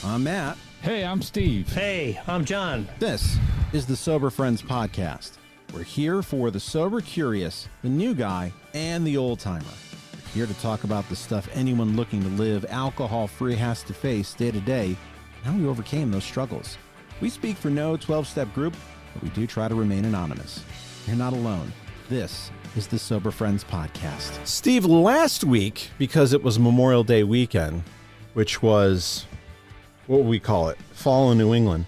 I'm Matt. Hey, I'm Steve. Hey, I'm John. This is the Sober Friends Podcast. We're here for the sober curious, the new guy, and the old timer. We're here to talk about the stuff anyone looking to live alcohol-free has to face day to day, and how we overcame those struggles. We speak for no 12-step group, but we do try to remain anonymous. You're not alone. This is the Sober Friends Podcast. Steve, last week, because it was Memorial Day weekend, which was, what would we call it? Fall in New England.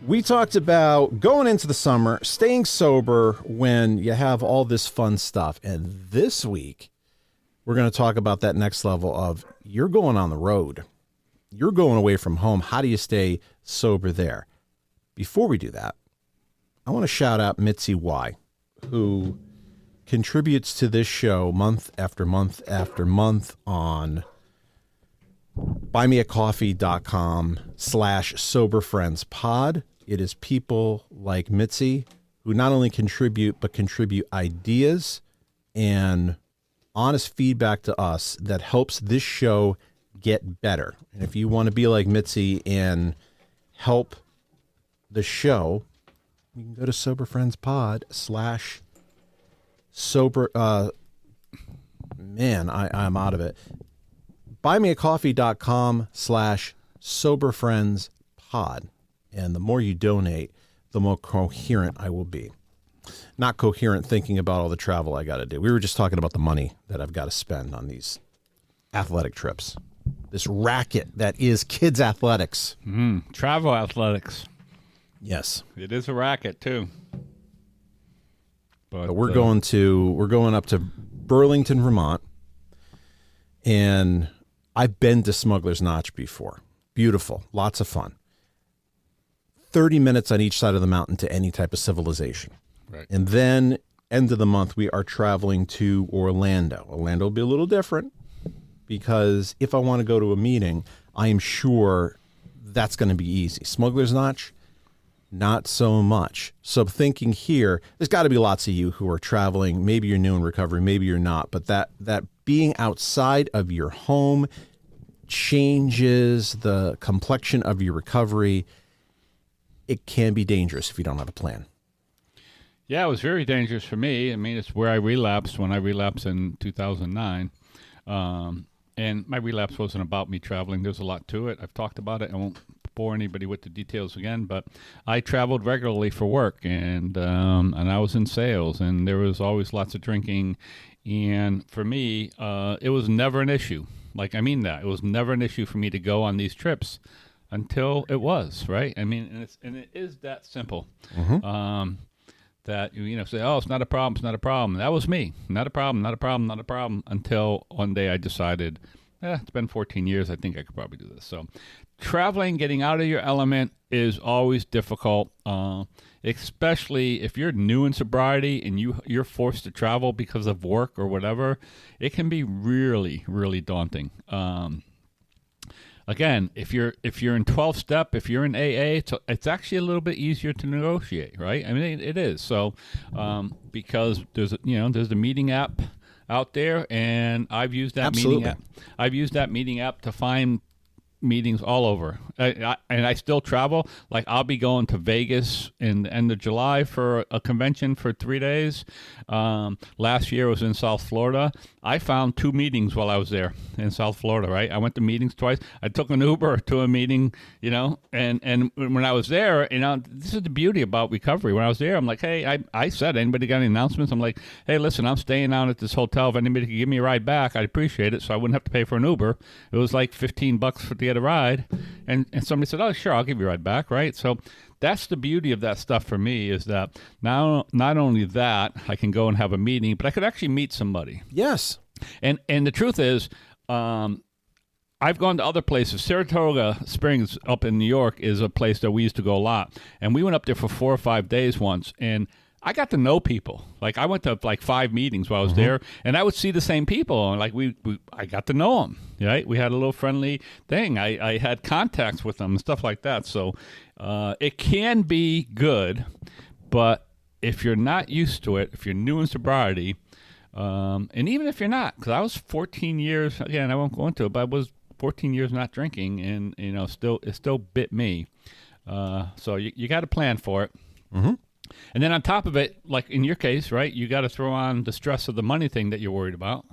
We talked about going into the summer, staying sober when you have all this fun stuff. And this week, we're going to talk about that next level of you're going on the road. You're going away from home. How do you stay sober there? Before we do that, I want to shout out Mitzi Y, who contributes to this show month after month after month on buymeacoffee.com/soberfriendspod. It is people like Mitzi who not only contribute, but contribute ideas and honest feedback to us that helps this show get better. And if you want to be like Mitzi and help the show, you can go to soberfriendspod/sober. I'm out of it. buymeacoffee.com/soberfriendspod. And the more you donate, the more coherent I will be. Not coherent thinking about all the travel I got to do. We were just talking about the money that I've got to spend on these athletic trips. This racket that is kids' athletics. Travel athletics. Yes. It is a racket, too. But we're going up to Burlington, Vermont. And I've been to Smuggler's Notch before. Beautiful. Lots of fun. 30 minutes on each side of the mountain to any type of civilization. Right. And then, end of the month, we are traveling to Orlando. Orlando will be a little different because if I want to go to a meeting, I am sure that's going to be easy. Smuggler's Notch, not so much. So thinking here, there's got to be lots of you who are traveling. Maybe you're new in recovery, maybe you're not. But that being outside of your home changes the complexion of your recovery. It can be dangerous if you don't have a plan. Yeah, it was very dangerous for me. I mean, it's where I relapsed when I relapsed in 2009. And my relapse wasn't about me traveling. There's a lot to it. I've talked about it. I won't bore anybody with the details again, but I traveled regularly for work, and I was in sales, and there was always lots of drinking. And for me, it was never an issue. Like, I mean that. It was never an issue for me to go on these trips until it was, right? I mean, and it is that simple. Mm-hmm. That, say, oh, it's not a problem, it's not a problem. That was me. Not a problem, not a problem, not a problem, until one day I decided, it's been 14 years, I think I could probably do this. So traveling, getting out of your element is always difficult, especially if you're new in sobriety and you're forced to travel because of work or whatever. It can be really, really daunting. Again, if you're in 12-step, if you're in AA, it's actually a little bit easier to negotiate, right? I mean, it is. So because there's the meeting app out there, and I've used that Absolutely. meeting app. I've used that meeting app to find meetings all over, and I still travel. Like, I'll be going to Vegas in the end of July for a convention for 3 days. Last year I was in South Florida. I found 2 meetings while I was there in South Florida, right? I went to meetings twice. I took an Uber to a meeting, and when I was there, this is the beauty about recovery. When I was there, I'm like, hey, I said, anybody got any announcements? I'm like, hey, listen, I'm staying down at this hotel. If anybody could give me a ride back, I'd appreciate it, so I wouldn't have to pay for an Uber. It was like $15 to get a ride. And somebody said, oh, sure, I'll give you a ride back, right? So that's the beauty of that stuff for me, is that now not only that I can go and have a meeting, but I could actually meet somebody. Yes. And the truth is, I've gone to other places. Saratoga Springs up in New York is a place that we used to go a lot. And we went up there for 4 or 5 days once, and I got to know people. Like, I went to like 5 meetings while I was there, and I would see the same people. And like I got to know them. Right? We had a little friendly thing. I had contacts with them and stuff like that. So it can be good, but if you're not used to it, if you're new in sobriety, and even if you're not, because I was 14 years, again, I won't go into it, but I was 14 years not drinking, and it still bit me. So you got to plan for it. Mm-hmm. And then on top of it, like in your case, right, you got to throw on the stress of the money thing that you're worried about.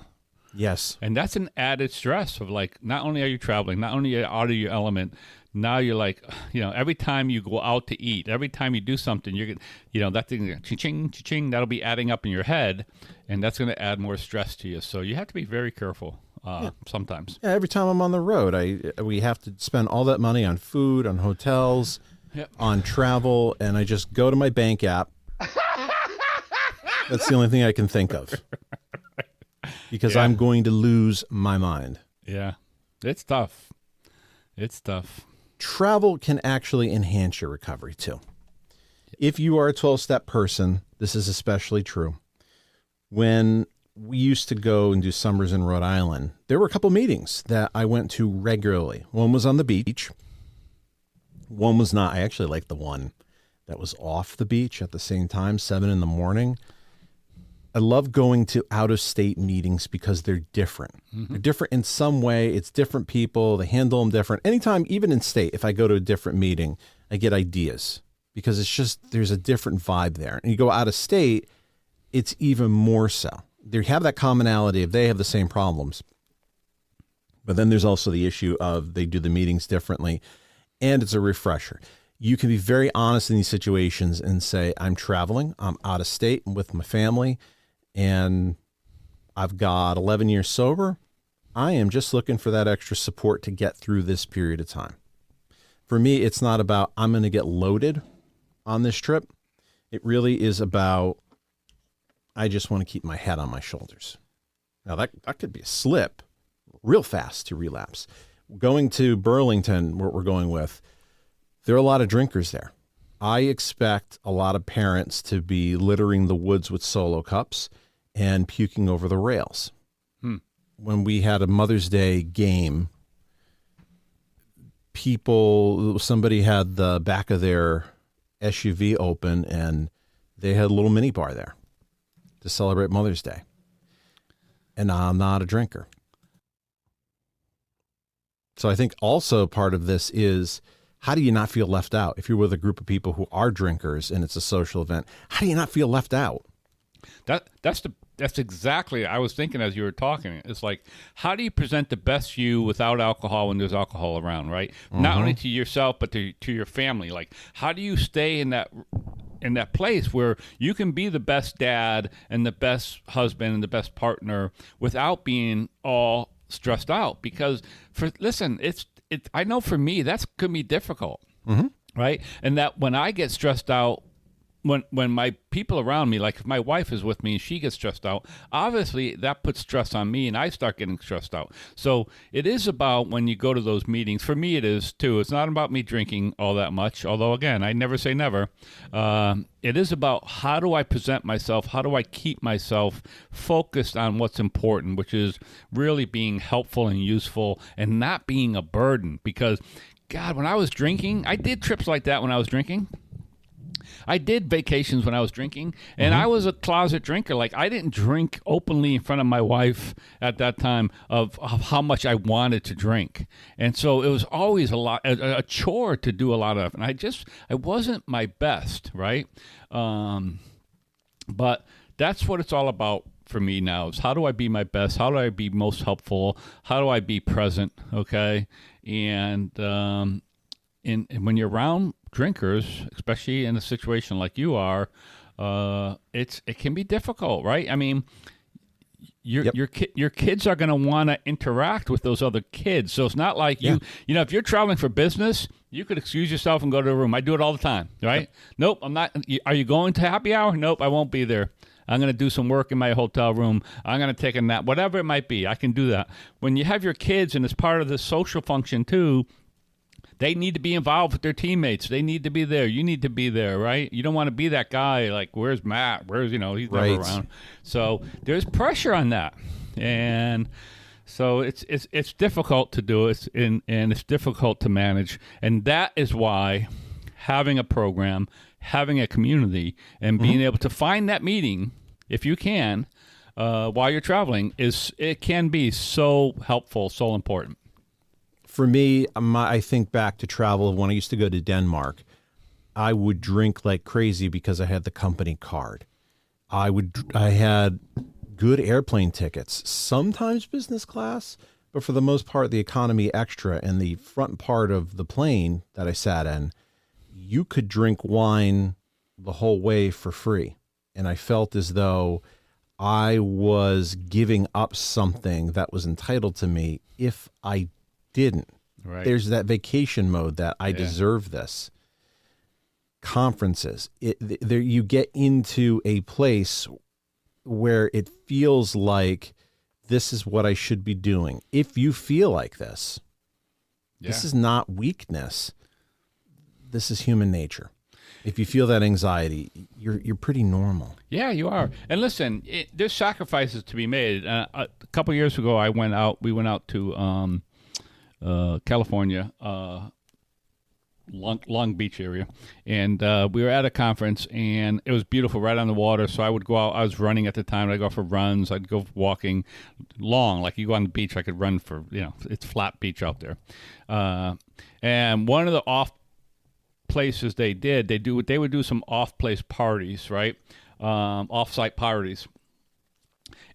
Yes. And that's an added stress of like, not only are you traveling, not only are you out of your element, now you're like, every time you go out to eat, every time you do something, you're that thing, ching, ching, that'll be adding up in your head, and that's going to add more stress to you. So you have to be very careful sometimes. Yeah, every time I'm on the road, we have to spend all that money on food, on hotels, on travel, and I just go to my bank app. That's the only thing I can think of. Because I'm going to lose my mind. Yeah, it's tough. It's tough. Travel can actually enhance your recovery too. If you are a 12-step person, this is especially true. When we used to go and do summers in Rhode Island, there were a couple meetings that I went to regularly. One was on the beach. One was not. I actually liked the one that was off the beach at the same time, 7 a.m. I love going to out-of-state meetings because they're different. Mm-hmm. They're different in some way. It's different people. They handle them different. Anytime, even in state, if I go to a different meeting, I get ideas because it's just, there's a different vibe there. And you go out of state, it's even more so. They have that commonality of they have the same problems. But then there's also the issue of they do the meetings differently, and it's a refresher. You can be very honest in these situations and say, I'm traveling, I'm out of state with my family, and I've got 11 years sober. I am just looking for that extra support to get through this period of time. For me, it's not about I'm going to get loaded on this trip. It really is about I just want to keep my head on my shoulders. Now, that could be a slip real fast to relapse. Going to Burlington, where we're going with, there are a lot of drinkers there. I expect a lot of parents to be littering the woods with Solo cups and puking over the rails. When we had a Mother's Day game, somebody had the back of their SUV open and they had a little mini bar there to celebrate Mother's Day. And I'm not a drinker. So I think also part of this is, how do you not feel left out? If you're with a group of people who are drinkers and it's a social event, how do you not feel left out? That's exactly, I was thinking as you were talking. It's like, how do you present the best you without alcohol when there's alcohol around, right? Mm-hmm. Not only to yourself, but to your family. Like, how do you stay in that place where you can be the best dad and the best husband and the best partner without being all stressed out? Because I know for me, that's could be difficult, mm-hmm. right? And that when I get stressed out, when my people around me, like if my wife is with me and she gets stressed out, obviously that puts stress on me and I start getting stressed out. So it is about when you go to those meetings, for me it is too, it's not about me drinking all that much, although again, I never say never. It is about how do I present myself, how do I keep myself focused on what's important, which is really being helpful and useful and not being a burden. Because, God, when I was drinking, I did trips like that when I was drinking. I did vacations when I was drinking, and mm-hmm. I was a closet drinker. Like, I didn't drink openly in front of my wife at that time of how much I wanted to drink. And so it was always a chore to do a lot of, and I wasn't my best, right? But that's what it's all about for me now, is how do I be my best? How do I be most helpful? How do I be present? Okay. And when you're around drinkers, especially in a situation like you are, it can be difficult, right? I mean, your kids are going to want to interact with those other kids. So it's not like if you're traveling for business, you could excuse yourself and go to a room. I do it all the time, right? Yep. Nope, I'm not. Are you going to happy hour? Nope, I won't be there. I'm going to do some work in my hotel room. I'm going to take a nap, whatever it might be. I can do that. When you have your kids and it's part of the social function too, they need to be involved with their teammates. They need to be there. You need to be there, right? You don't want to be that guy like, where's Matt? He's never around. So there's pressure on that. And so it's difficult to do it, and it's difficult to manage. And that is why having a program, having a community, and being able to find that meeting, if you can, while you're traveling, it can be so helpful, so important. For me, I think back to travel when I used to go to Denmark. I would drink like crazy because I had the company card. I had good airplane tickets, sometimes business class, but for the most part, the economy extra. And the front part of the plane that I sat in, you could drink wine the whole way for free. And I felt as though I was giving up something that was entitled to me if I didn't. Right. There's that vacation mode that I deserve this. Conferences, there you get into a place where it feels like this is what I should be doing. If you feel like this, this is not weakness. This is human nature. If you feel that anxiety, you're pretty normal. Yeah, you are. And listen, there's sacrifices to be made. A couple years ago, we went out to California, Long Beach area, and we were at a conference, and it was beautiful, right on the water. So I would go out. I was running at the time. I'd go for runs. I'd go walking long. Like you go on the beach, I could run for, it's flat beach out there. And one of the off places they would do some off-place parties, right? Off-site parties.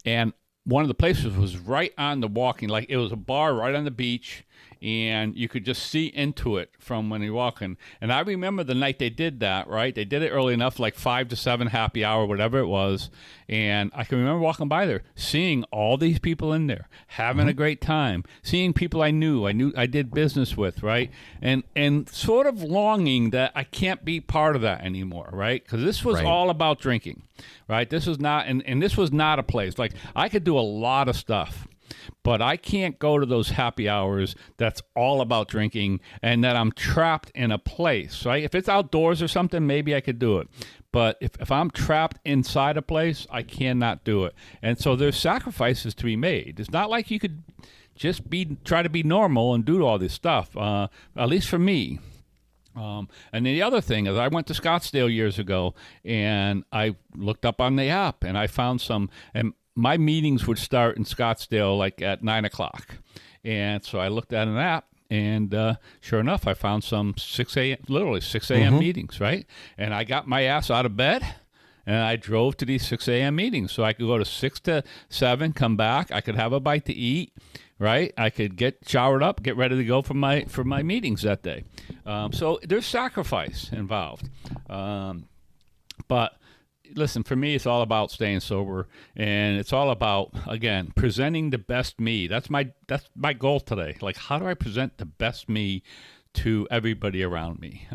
And one of the places was right on the walking, like it was a bar right on the beach, and you could just see into it from when you're walking. And I remember the night they did that, right? They did it early enough, like 5 to 7 happy hour, whatever it was. And I can remember walking by there, seeing all these people in there, having a great time, seeing people I knew I did business with, right? And sort of longing that I can't be part of that anymore, right? Because this was all about drinking, right? This was not, and this was not a place. Like, I could do a lot of stuff, but I can't go to those happy hours that's all about drinking and that I'm trapped in a place, right? If it's outdoors or something, maybe I could do it. But if I'm trapped inside a place, I cannot do it. And so there's sacrifices to be made. It's not like you could just try to be normal and do all this stuff, at least for me. And the other thing is I went to Scottsdale years ago, and I looked up on the app, and I found some, and my meetings would start in Scottsdale like at 9 o'clock. And so I looked at an app, and sure enough, I found some 6 a.m. meetings, right? And I got my ass out of bed, and I drove to these 6 a.m. meetings. So I could go to 6 to 7, come back. I could have a bite to eat, right? I could get showered up, get ready to go for my meetings that day. So there's sacrifice involved. But listen, for me, it's all about staying sober, and it's all about, again, presenting the best me. That's my goal today. Like, how do I present the best me to everybody around me?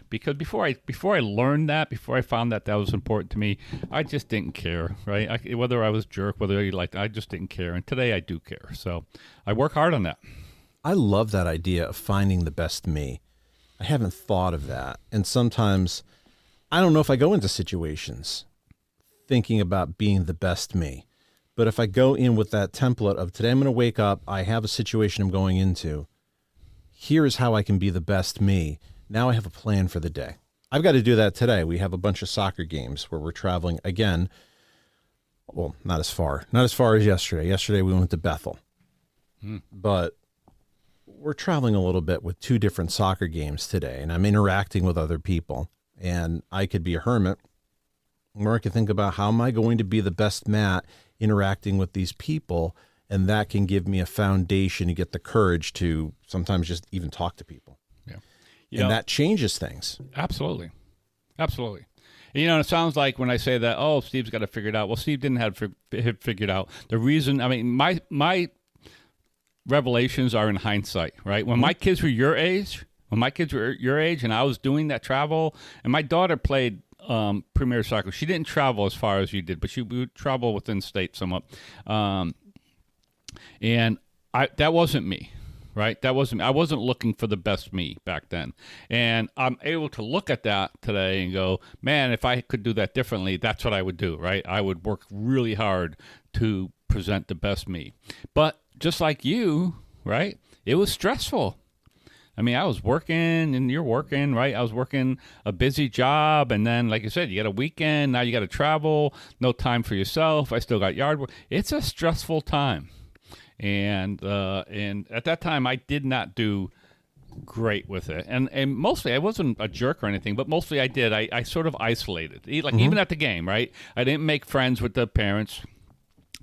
Because before I learned that, before I found that was important to me, I just didn't care, right? Whether I was a jerk, whether you liked it, I just didn't care. And today I do care. So I work hard on that. I love that idea of finding the best me. I haven't thought of that. And sometimes I don't know if I go into situations thinking about being the best me. But if I go in with that template of today I'm going to wake up, I have a situation I'm going into, here is how I can be the best me. Now I have a plan for the day. I've got to do that today. We have a bunch of soccer games where we're traveling again. Well, not as far as yesterday. Yesterday we went to Bethel. But we're traveling a little bit with 2 different soccer games today, and I'm interacting with other people. And I could be a hermit, or I could think about how am I going to be the best Matt interacting with these people, and that can give me a foundation to get the courage to sometimes just even talk to people. Yeah, that changes things. Absolutely. It sounds like when I say that, oh, Steve's got it figured out. Well, Steve didn't have it figured out. The reason, my revelations are in hindsight, right? When my kids were your age. When my kids were your age and I was doing that travel, and my daughter played Premier Soccer. She didn't travel as far as you did, but she would travel within state somewhat. And that wasn't me, right? That wasn't me. I wasn't looking for the best me back then. And I'm able to look at that today and go, man, if I could do that differently, that's what I would do, right? I would work really hard to present the best me. But just like you, right? It was stressful. I was working, and you're working, right? I was working a busy job, and then, like you said, you got a weekend, now you got to travel, no time for yourself. I still got yard work. It's a stressful time. and at that time I did not do great with it, and mostly I wasn't a jerk or anything, but mostly I did. I sort of isolated, even at the game, right? I didn't make friends with the parents.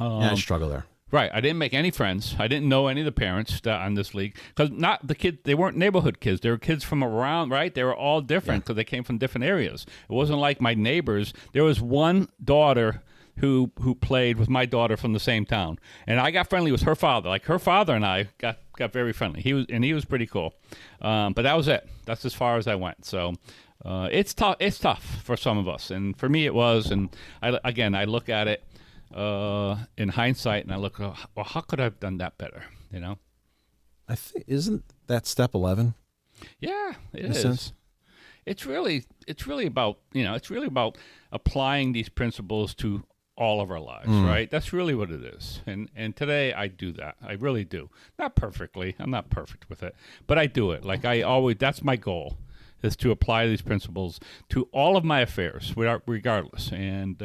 I struggle there. Right, I didn't make any friends. I didn't know any of the parents on this league because not the kids. They weren't neighborhood kids. They were kids from around. Right, they were all different because they came from different areas. It wasn't like my neighbors. There was one daughter who played with my daughter from the same town, and I got friendly with her father. Like her father and I got very friendly. He was pretty cool, but that was it. That's as far as I went. So it's tough. It's tough for some of us, and for me it was. And I look at it in hindsight, and I look, well, how could I have done that better? You know, I think isn't that step 11? Yeah, it is. It's really about applying these principles to all of our lives, right? That's really what it is. And today I do that. I really do. Not perfectly. I'm not perfect with it, but I do it. Like that's my goal, is to apply these principles to all of my affairs, regardless. And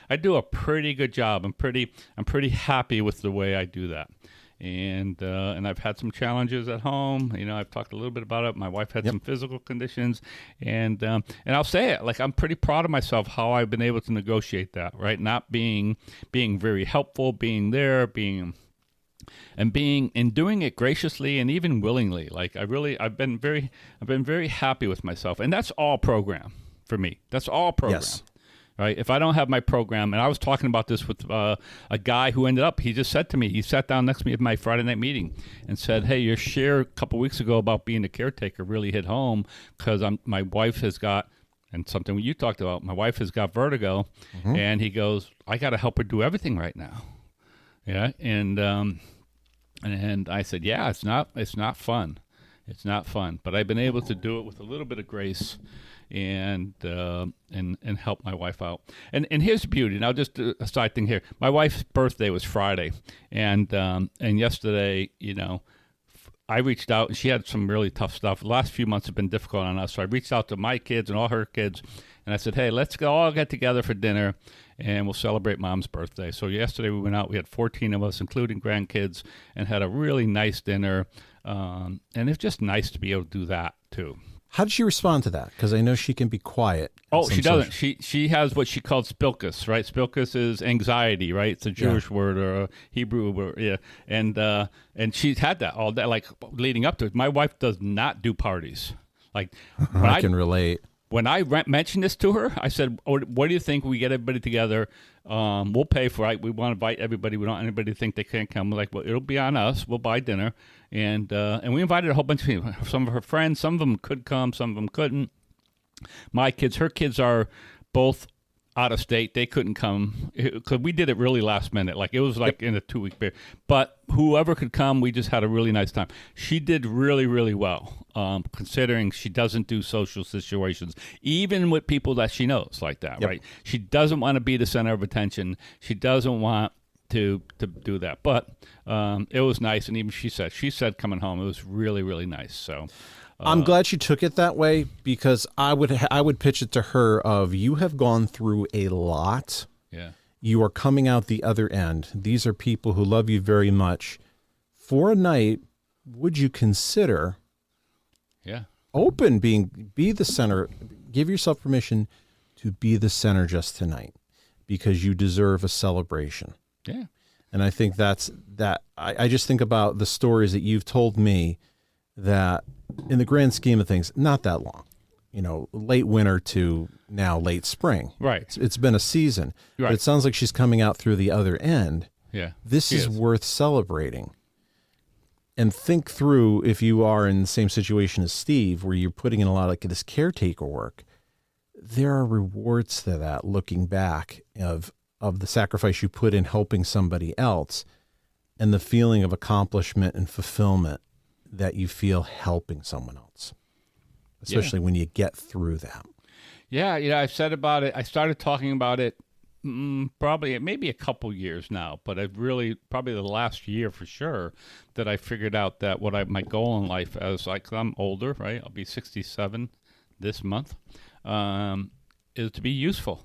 I do a pretty good job. I'm pretty happy with the way I do that. And I've had some challenges at home. You know, I've talked a little bit about it. My wife had some physical conditions, and I'll say it, like, I'm pretty proud of myself how I've been able to negotiate that. Right, not being very helpful, being there, doing it graciously and even willingly. Like I've been very happy with myself, and that's all program for me. That's all program. Yes. Right? If I don't have my program, and I was talking about this with a guy who ended up, he just said to me, he sat down next to me at my Friday night meeting and said, hey, your share a couple weeks ago about being a caretaker really hit home because my wife has got, and something you talked about, my wife has got vertigo, and he goes, I got to help her do everything right now. Yeah, and I said, yeah, it's not fun. It's not fun, but I've been able to do it with a little bit of grace and help my wife out. And here's the beauty. Now, just a side thing here. My wife's birthday was Friday, and yesterday, you know, I reached out, and she had some really tough stuff. The last few months have been difficult on us, so I reached out to my kids and all her kids, and I said, hey, let's all get together for dinner, and we'll celebrate Mom's birthday. So yesterday we went out. We had 14 of us, including grandkids, and had a really nice dinner, and it's just nice to be able to do that, too. How did she respond to that? Because I know she can be quiet. Oh, she doesn't. She has what she calls spilkus, right? Spilkus is anxiety, right? It's a Jewish word or a Hebrew word, yeah. And she's had that all day, like leading up to it. My wife does not do parties. Like I can relate. When I mentioned this to her, I said, oh, what do you think we get everybody together? We'll pay for it. We want to invite everybody. We don't want anybody to think they can't come. We're like, well, it'll be on us. We'll buy dinner. And we invited a whole bunch of people. Some of her friends, some of them could come, some of them couldn't. My kids, her kids are both out of state. They couldn't come because we did it really last minute. Like it was like in a 2-week period. But whoever could come, we just had a really nice time. She did really, really well, considering she doesn't do social situations, even with people that she knows like that, right? She doesn't want to be the center of attention. She doesn't want to do that. But it was nice. And even she said coming home, it was really, really nice. So I'm glad she took it that way, because I would pitch it to her of, you have gone through a lot. Yeah. You are coming out the other end. These are people who love you very much. For a night, would you consider be the center, give yourself permission to be the center just tonight, because you deserve a celebration. Yeah. And I think I just think about the stories that you've told me that, in the grand scheme of things, not that long, you know, late winter to now late spring. Right. It's been a season. Right. But it sounds like she's coming out through the other end. Yeah. This is worth celebrating. And think through, if you are in the same situation as Steve, where you're putting in a lot of this caretaker work, there are rewards to that, looking back of the sacrifice you put in helping somebody else, and the feeling of accomplishment and fulfillment that you feel helping someone else, especially when you get through that. Yeah, I've said about it. I started talking about it maybe a couple years now, but I've really, probably the last year for sure, that I figured out that my goal in life, as like, I'm older, right? I'll be 67 this month, is to be useful.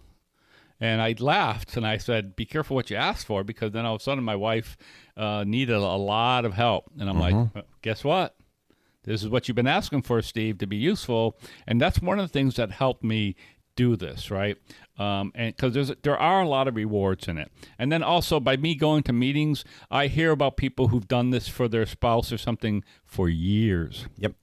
And I laughed and I said, be careful what you ask for, because then all of a sudden my wife needed a lot of help. And I'm like, guess what? This is what you've been asking for, Steve, to be useful. And that's one of the things that helped me do this, right? And because there are a lot of rewards in it. And then also by me going to meetings, I hear about people who've done this for their spouse or something for years. Yep.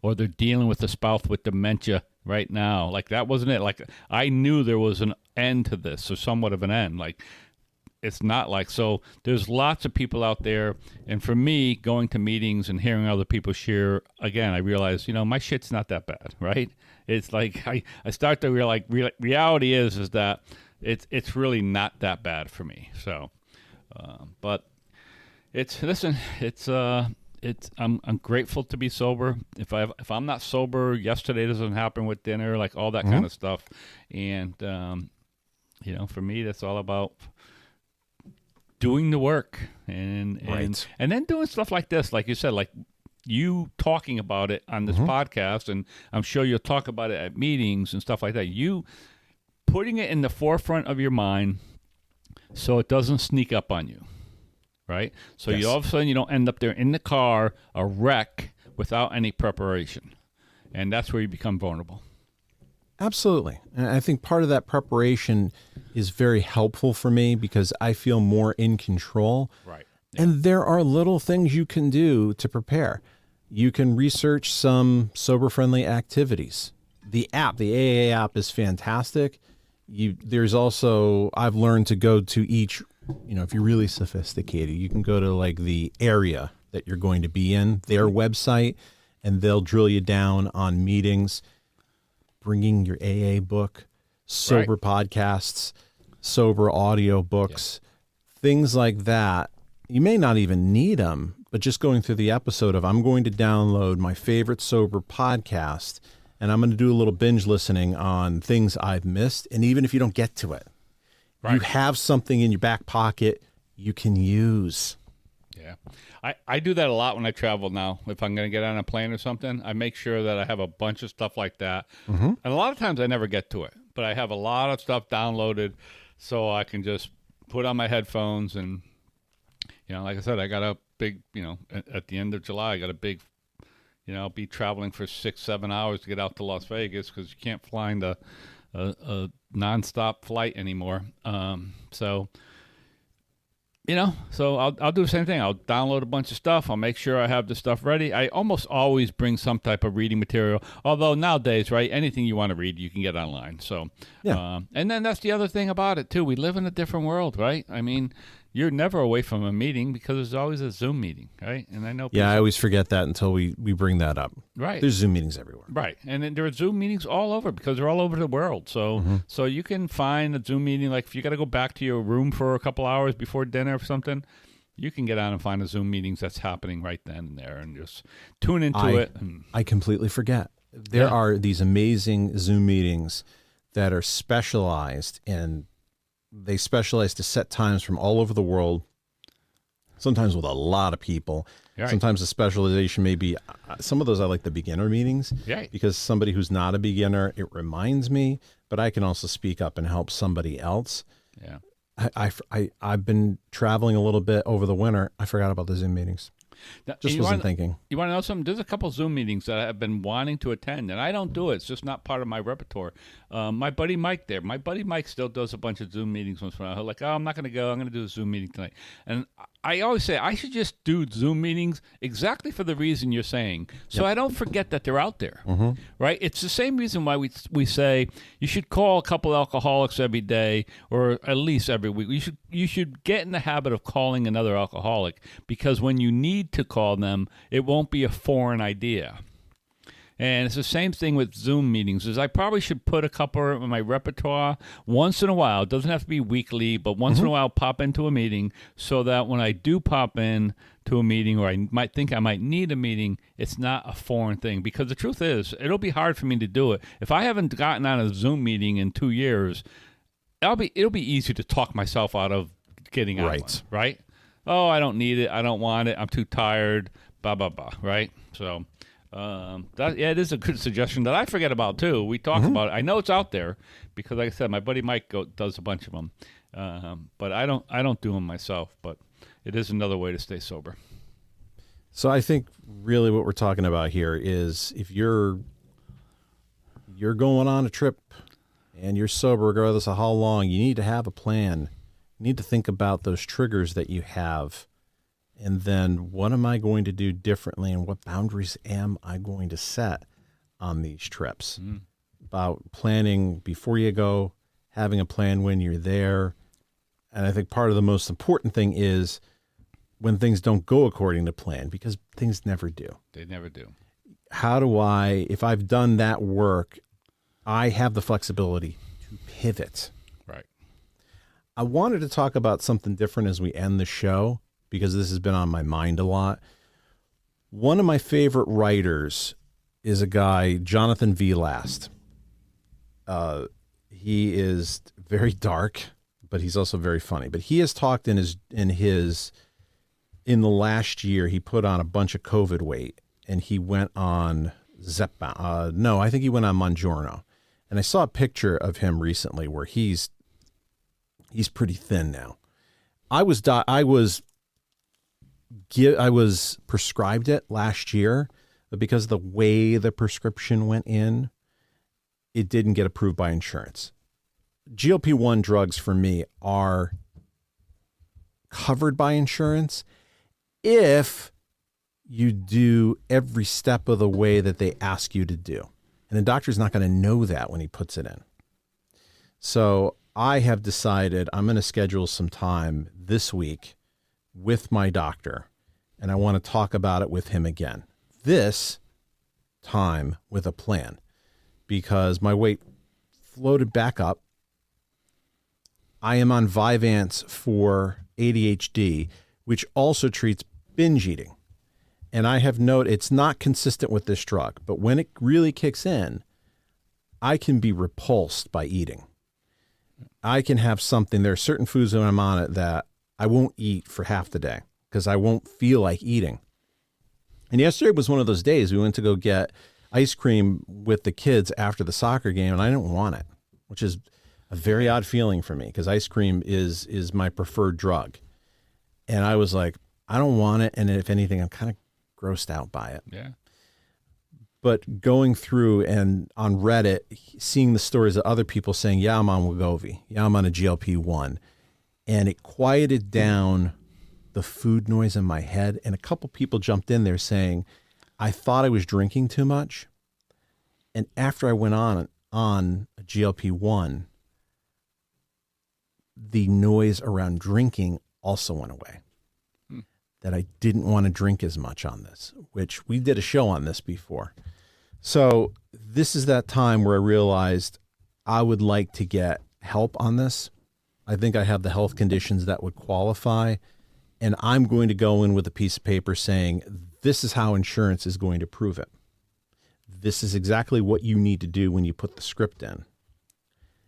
Or they're dealing with a spouse with dementia right now. Like, that wasn't it. Like, I knew there was an end to this, or somewhat of an end. Like, it's not like, so there's lots of people out there. And for me, going to meetings and hearing other people share, again, I realized, my shit's not that bad, right? It's like, I start to realize, reality is that it's really not that bad for me. So, but I'm grateful to be sober. If I'm not sober, yesterday doesn't happen with dinner, like all that kind of stuff. And, for me, that's all about doing the work and then doing stuff like this, like you said, like you talking about it on this podcast, and I'm sure you'll talk about it at meetings and stuff like that. You putting it in the forefront of your mind so it doesn't sneak up on you, right? So you all of a sudden you don't end up there in the car, a wreck, without any preparation. And that's where you become vulnerable. Absolutely. And I think part of that preparation is very helpful for me because I feel more in control. Right. Yeah. And there are little things you can do to prepare. You can research some sober-friendly activities. The AA app is fantastic. There's also, I've learned to go to each, if you're really sophisticated, you can go to like the area that you're going to be in, their website, and they'll drill you down on meetings, bringing your AA book, sober podcasts, sober audio books, things like that. You may not even need them, but just going through the episode of I'm going to download my favorite sober podcast and I'm going to do a little binge listening on things I've missed. And even if you don't get to it, you have something in your back pocket you can use. Yeah. I do that a lot when I travel now. If I'm going to get on a plane or something, I make sure that I have a bunch of stuff like that. And a lot of times I never get to it, but I have a lot of stuff downloaded so I can just put on my headphones. And, like I said, I got a big, at the end of July, I got a big, I'll be traveling for 6-7 hours to get out to Las Vegas because you can't find a nonstop flight anymore. So I'll do the same thing. I'll download a bunch of stuff. I'll make sure I have the stuff ready. I almost always bring some type of reading material. Although nowadays, right, anything you want to read, you can get online. So, and then that's the other thing about it too. We live in a different world, right? I mean, you're never away from a meeting because there's always a Zoom meeting, right? And I know. Yeah, I always forget that until we bring that up. Right. There's Zoom meetings everywhere. Right. And then there are Zoom meetings all over because they're all over the world. So so you can find a Zoom meeting, like if you got to go back to your room for a couple hours before dinner or something, you can get on and find a Zoom meetings that's happening right then and there and just tune into it. I completely forget. There are these amazing Zoom meetings that are specialized in. They specialize to set times from all over the world, sometimes with a lot of people. Right. Sometimes the specialization may be, some of those I like the beginner meetings because somebody who's not a beginner, it reminds me, but I can also speak up and help somebody else. Yeah. I've been traveling a little bit over the winter. I forgot about the Zoom meetings. Now, just wasn't thinking. You want to know something? There's a couple Zoom meetings that I've been wanting to attend, and I don't do it. It's just not part of my repertoire. My buddy Mike there. My buddy Mike still does a bunch of Zoom meetings once in a while. Like, I'm not going to go. I'm going to do a Zoom meeting tonight. And I always say I should just do Zoom meetings exactly for the reason you're saying, so I don't forget that they're out there, right? It's the same reason why we say you should call a couple alcoholics every day or at least every week. You should get in the habit of calling another alcoholic because when you need to call them, it won't be a foreign idea. And it's the same thing with Zoom meetings. Is I probably should put a couple in my repertoire once in a while. It doesn't have to be weekly, but once in a while pop into a meeting so that when I do pop in to a meeting or I might think I might need a meeting, it's not a foreign thing. Because the truth is, it'll be hard for me to do it. If I haven't gotten on a Zoom meeting in 2 years, it'll be easy to talk myself out of getting on one, right? Oh, I don't need it. I don't want it. I'm too tired. Blah, blah, blah, right? So... It is a good suggestion that I forget about too. We talk about it. I know it's out there because, like I said, my buddy Mike does a bunch of them, but I don't do them myself. But it is another way to stay sober. So I think really what we're talking about here is if you're going on a trip and you're sober, regardless of how long, you need to have a plan. You need to think about those triggers that you have. And then what am I going to do differently and what boundaries am I going to set on these trips? About planning before you go, having a plan when you're there. And I think part of the most important thing is when things don't go according to plan, because things never do. They never do. How do I, if I've done that work, I have the flexibility to pivot. Right. I wanted to talk about something different as we end the show, because this has been on my mind a lot. One of my favorite writers is a guy, Jonathan V. Last. He is very dark, but he's also very funny. But he has talked in the last year, he put on a bunch of COVID weight, and he went on Zepbound. I think he went on Mongiorno. And I saw a picture of him recently where he's pretty thin now. I was prescribed it last year, but because of the way the prescription went in, it didn't get approved by insurance. GLP-1 drugs for me are covered by insurance if you do every step of the way that they ask you to do. And the doctor's not going to know that when he puts it in. So I have decided I'm going to schedule some time this week with my doctor, and I want to talk about it with him again. This time with a plan, because my weight floated back up. I am on Vyvanse for ADHD, which also treats binge eating. And I have noted it's not consistent with this drug, but when it really kicks in, I can be repulsed by eating. I can have something, there are certain foods when I'm on it that I won't eat for half the day because I won't feel like eating. And yesterday was one of those days we went to go get ice cream with the kids after the soccer game, and I didn't want it, which is a very odd feeling for me because ice cream is my preferred drug. And I was like, I don't want it. And if anything, I'm kind of grossed out by it. Yeah. But going through and on Reddit, seeing the stories of other people saying, yeah, I'm on Wegovy. Yeah, I'm on a GLP-1. And it quieted down the food noise in my head. And a couple people jumped in there saying, I thought I was drinking too much. And after I went on a GLP-1, the noise around drinking also went away. That I didn't want to drink as much on this, which we did a show on this before. So this is that time where I realized I would like to get help on this. I think I have the health conditions that would qualify, and I'm going to go in with a piece of paper saying, this is how insurance is going to prove it. This is exactly what you need to do when you put the script in.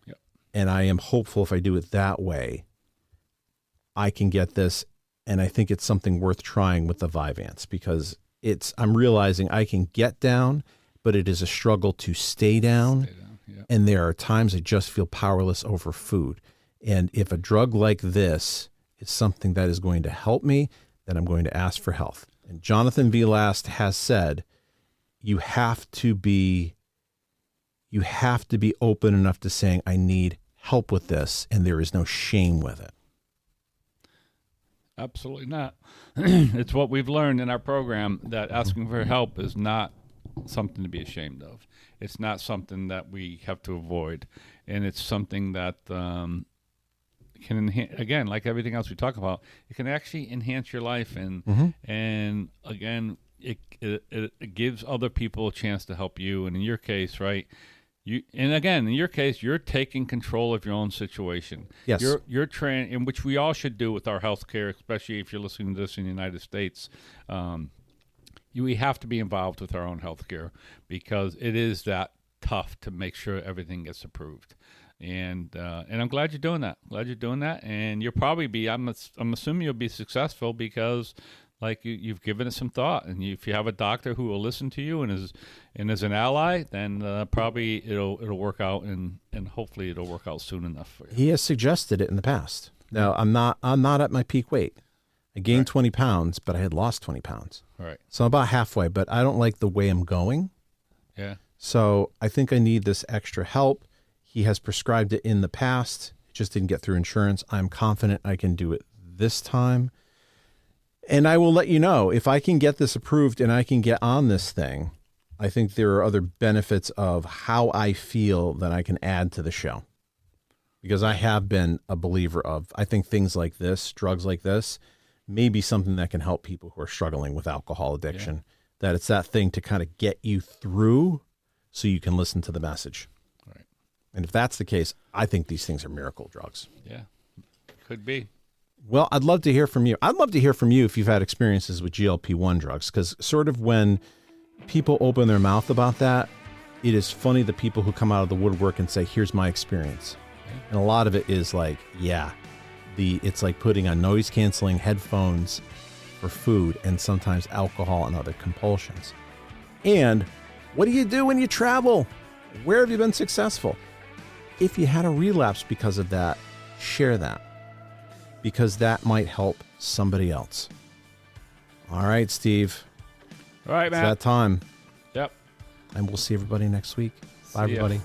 Yep. And I am hopeful if I do it that way, I can get this. And I think it's something worth trying with the Vyvanse because I'm realizing I can get down, but it is a struggle to stay down. Yeah. And there are times I just feel powerless over food. And if a drug like this is something that is going to help me, then I'm going to ask for help. And Jonathan V. Last has said, you have to be open enough to saying, I need help with this. And there is no shame with it. Absolutely not. It's what we've learned in our program that asking for help is not something to be ashamed of. It's not something that we have to avoid. And it's something that can enhance, again, like everything else we talk about, it can actually enhance your life. And again, it gives other people a chance to help you. And in your case, right, in your case, you're taking control of your own situation. Yes. You're trying, in which we all should do with our health care, especially if you're listening to this in the United States. We have to be involved with our own health care because it is that tough to make sure everything gets approved. And I'm glad you're doing that. And you'll probably be, I'm assuming you'll be successful because like you've given it some thought, and if you have a doctor who will listen to you and is an ally, then probably it'll work out, and hopefully it'll work out soon enough for you. He has suggested it in the past. Now, I'm not at my peak weight. I gained 20 pounds, but I had lost 20 pounds. All right. So I'm about halfway, but I don't like the way I'm going. Yeah. So I think I need this extra help. He has prescribed it in the past. It just didn't get through insurance. I'm confident I can do it this time. And I will let you know if I can get this approved and I can get on this thing. I think there are other benefits of how I feel that I can add to the show. Because I have been a believer of, I think things like this, drugs like this, may be something that can help people who are struggling with alcohol addiction. Yeah. That it's that thing to kind of get you through so you can listen to the message. Right. And if that's the case, I think these things are miracle drugs. Yeah, could be. Well, I'd love to hear from you. I'd love to hear from you if you've had experiences with GLP-1 drugs, because sort of when people open their mouth about that, it is funny the people who come out of the woodwork and say, here's my experience. Yeah. And a lot of it is like, it's like putting on noise-canceling headphones for food and sometimes alcohol and other compulsions. And what do you do when you travel? Where have you been successful? If you had a relapse because of that, share that, because that might help somebody else. All right, Steve. All right, Matt. It's that time. Yep. And we'll see everybody next week. Bye, everybody. Ya.